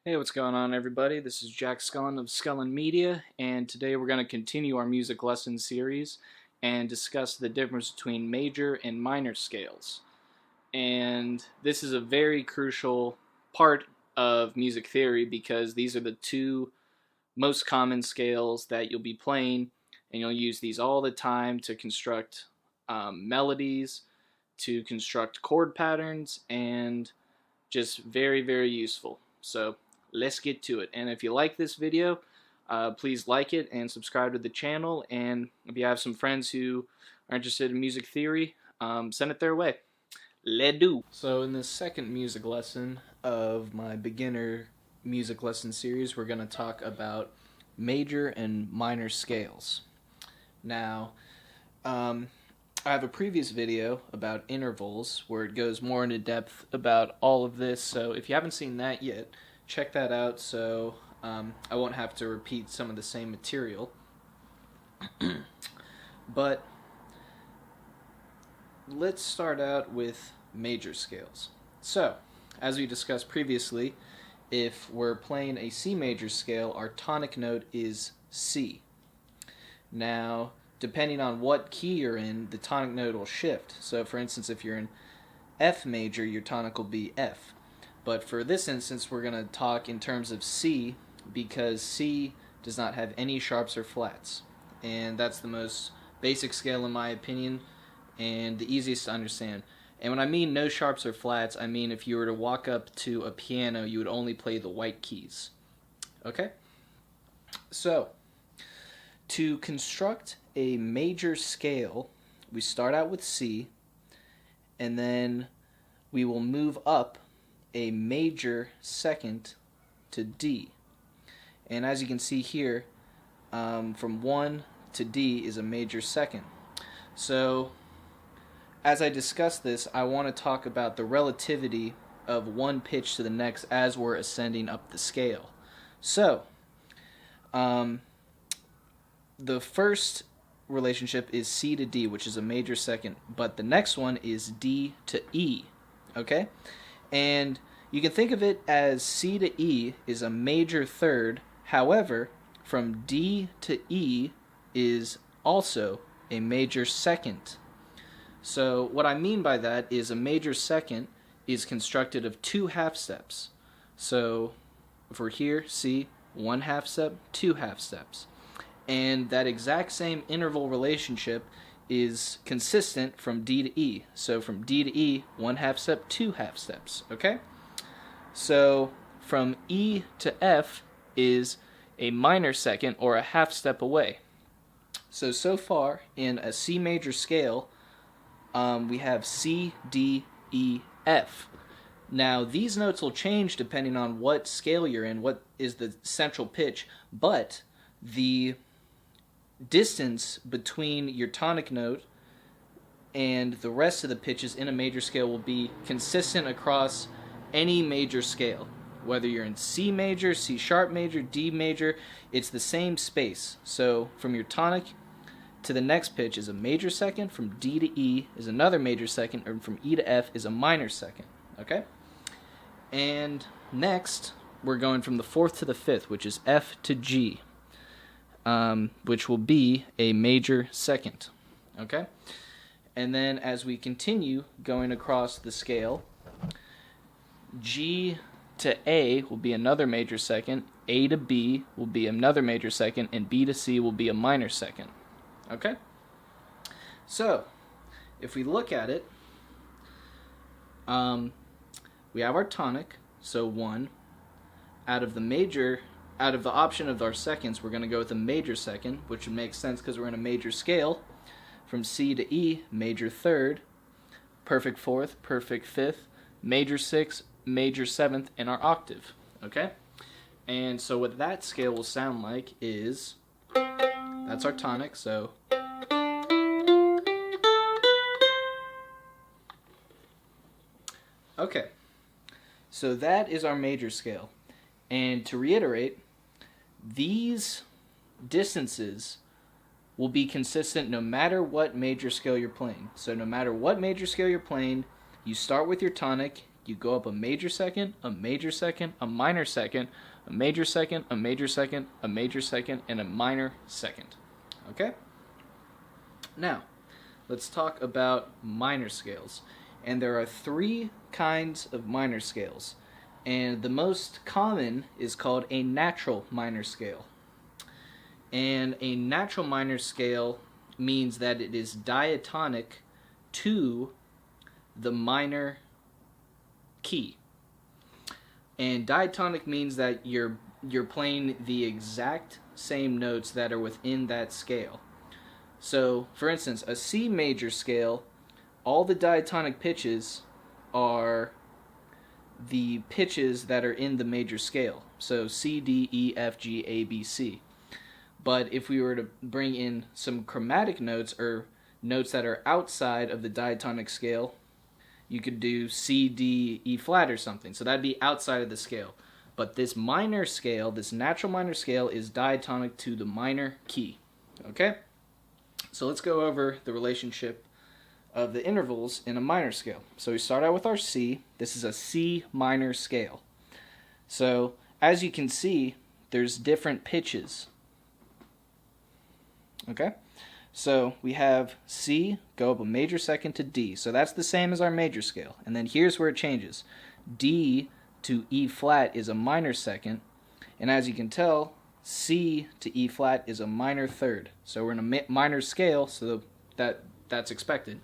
Hey, what's going on, everybody? This is Jack Scullin of Scullin Media, and today we're going to continue our music lesson series and discuss the difference between major and minor scales. And this is a very crucial part of music theory because these are the two most common scales that you'll be playing, and you'll use these all the time to construct melodies, to construct chord patterns, and just very, very useful. So let's get to it. And if you like this video, please like it and subscribe to the channel. And if you have some friends who are interested in music theory, send it their way. Let's do. So in this second music lesson of my beginner music lesson series, we're going to talk about major and minor scales. Now, I have a previous video about intervals where it goes more into depth about all of this, so if you haven't seen that yet, check that out so I won't have to repeat some of the same material. But let's start out with major scales. So, as we discussed previously, if we're playing a C major scale, our tonic note is C. Now, depending on what key you're in, the tonic note will shift. So, for instance, if you're in F major, your tonic will be F. But for this instance, we're going to talk in terms of C because C does not have any sharps or flats. And that's the most basic scale in my opinion and the easiest to understand. And when I mean no sharps or flats, I mean if you were to walk up to a piano, you would only play the white keys. Okay? So, to construct a major scale, we start out with C, and then we will move up a major second to D. And as you can see here, from 1 to D is a major second. So, as I discuss this, I want to talk about the relativity of one pitch to the next as we're ascending up the scale. So, the first relationship is C to D, which is a major second, but the next one is D to E, okay? And you can think of it as C to E is a major third, however, from D to E is also a major second. So what I mean by that is a major second is constructed of two half steps. So if we're here, C, 1 half step, 2 half steps. And that exact same interval relationship is consistent from D to E. So from D to E, 1 half step, 2 half steps, okay? So from E to F is a minor second or a half step away. So far in a C major scale, we have C, D, E, F. Now, these notes will change depending on what scale you're in, what is the central pitch, but the distance between your tonic note and the rest of the pitches in a major scale will be consistent across any major scale. Whether you're in C major, C sharp major, D major, it's the same space. So from your tonic to the next pitch is a major second, from D to E is another major second, and from E to F is a minor second, okay? And next, we're going from the 4th to the 5th, which is F to G, which will be a major second, okay? And then as we continue going across the scale, G to A will be another major second, A to B will be another major second, and B to C will be a minor second. Okay? So, if we look at it, we have our tonic, so 1. Out of the option of our seconds, we're going to go with a major second, which would make sense because we're in a major scale. From C to E, major third, perfect 4th, perfect 5th, major 6th, major 7th, and our octave. Okay? And so what that scale will sound like is, that's our tonic, so okay. So that is our major scale. And to reiterate, these distances will be consistent no matter what major scale you're playing. So no matter what major scale you're playing, you start with your tonic, you go up a major second, a major second, a minor second, a major second, a major second, a major second, and a minor second. Okay? Now, let's talk about minor scales. And there are 3 kinds of minor scales. And the most common is called a natural minor scale. And a natural minor scale means that it is diatonic to the minor key. And diatonic means that you're playing the exact same notes that are within that scale. So, for instance, a C major scale, all the diatonic pitches are the pitches that are in the major scale. So C, D, E, F, G, A, B, C. But if we were to bring in some chromatic notes, or notes that are outside of the diatonic scale, you could do C, D, E flat or something. So that'd be outside of the scale. But this minor scale, this natural minor scale, is diatonic to the minor key. Okay? So let's go over the relationship of the intervals in a minor scale. So we start out with our C. This is a C minor scale. So as you can see, there's different pitches. Okay? So we have C go up a major second to D. So that's the same as our major scale. And then here's where it changes. D to E flat is a minor second. And as you can tell, C to E flat is a minor third. So we're in a minor scale, so that's expected.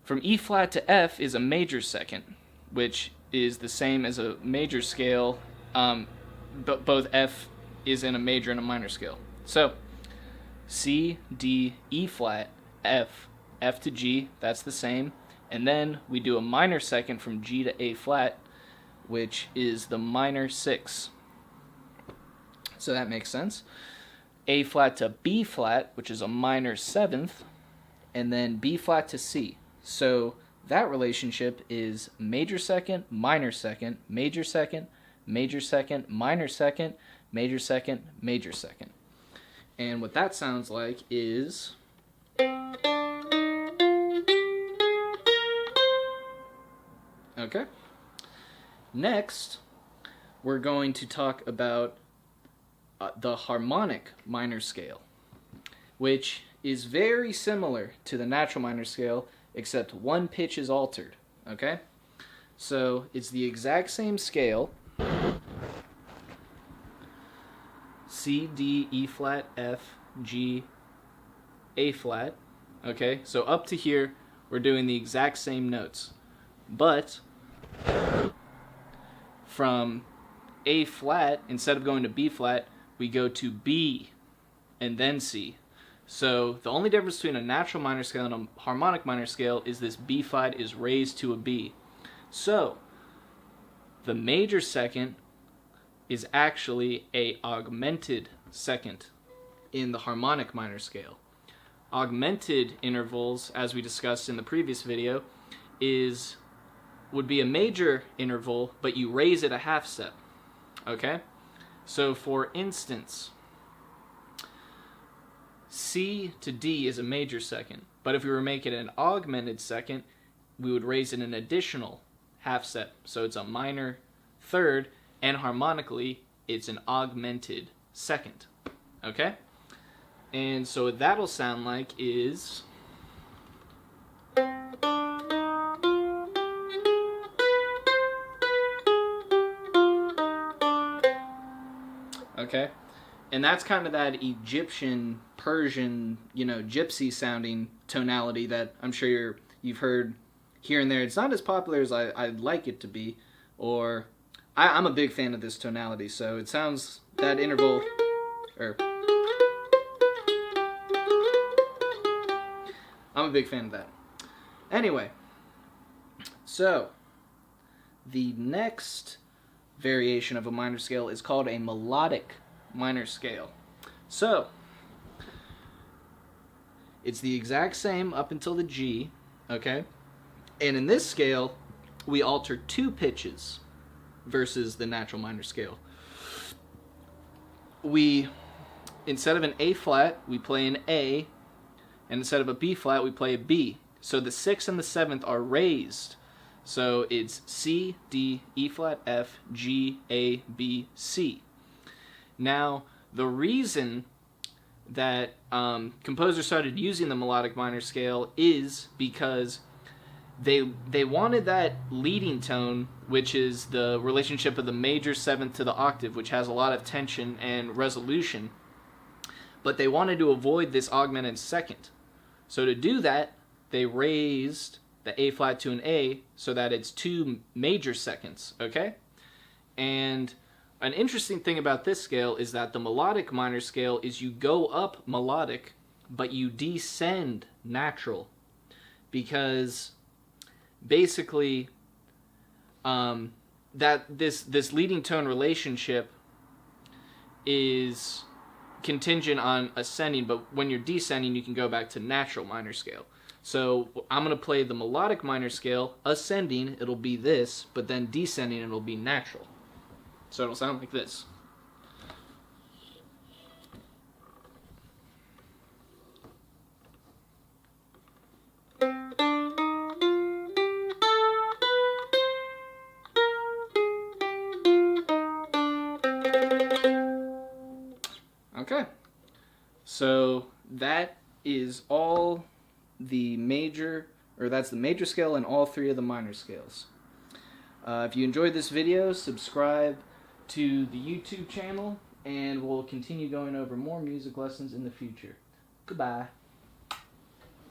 From E flat to F is a major second, which is the same as a major scale, but both F is in a major and a minor scale. So C, D, E flat, F, F to G, that's the same. And then we do a minor second from G to A flat, which is the minor 6. So that makes sense. A flat to B flat, which is a minor 7th, and then B flat to C. So that relationship is major second, minor second, major second, major second, minor second, major second, major second. And what that sounds like is... Okay. Next, we're going to talk about the harmonic minor scale, which is very similar to the natural minor scale, except one pitch is altered. Okay? So it's the exact same scale. C, D, E flat, F, G, A flat. Okay, so up to here, we're doing the exact same notes. But from A flat, instead of going to B flat, we go to B and then C. So the only difference between a natural minor scale and a harmonic minor scale is this B flat is raised to a B. So the major second is actually a augmented second in the harmonic minor scale. Augmented intervals, as we discussed in the previous video, would be a major interval, but you raise it a half step. Okay? So for instance, C to D is a major second, but if we were making an augmented second, we would raise it an additional half step. So it's a minor third, and harmonically, it's an augmented second. Okay? And so what that'll sound like is... Okay? And that's kind of that Egyptian, Persian, gypsy sounding tonality that I'm sure you've heard here and there. It's not as popular as I'd like it to be, or I'm a big fan of this tonality, so it sounds, that interval, I'm a big fan of that. Anyway, so the next variation of a minor scale is called a melodic minor scale. So it's the exact same up until the G, okay? And in this scale, we alter 2 pitches versus the natural minor scale. Instead of an A flat, we play an A, and instead of a B flat, we play a B. So the 6th and the 7th are raised. So it's C, D, E flat, F, G, A, B, C. Now, the reason that composers started using the melodic minor scale is because they wanted that leading tone, which is the relationship of the major seventh to the octave, which has a lot of tension and resolution, but they wanted to avoid this augmented second. So to do that, they raised the A flat to an A so that it's 2 major seconds, okay? And an interesting thing about this scale is that the melodic minor scale is you go up melodic, but you descend natural, because basically that this leading tone relationship is contingent on ascending, but when you're descending, you can go back to natural minor scale. So I'm going to play the melodic minor scale, ascending, it'll be this, but then descending, it'll be natural. So it'll sound like this. Okay, so that is all the major, or that's the major scale and all 3 of the minor scales. If you enjoyed this video, subscribe to the YouTube channel, and we'll continue going over more music lessons in the future. Goodbye.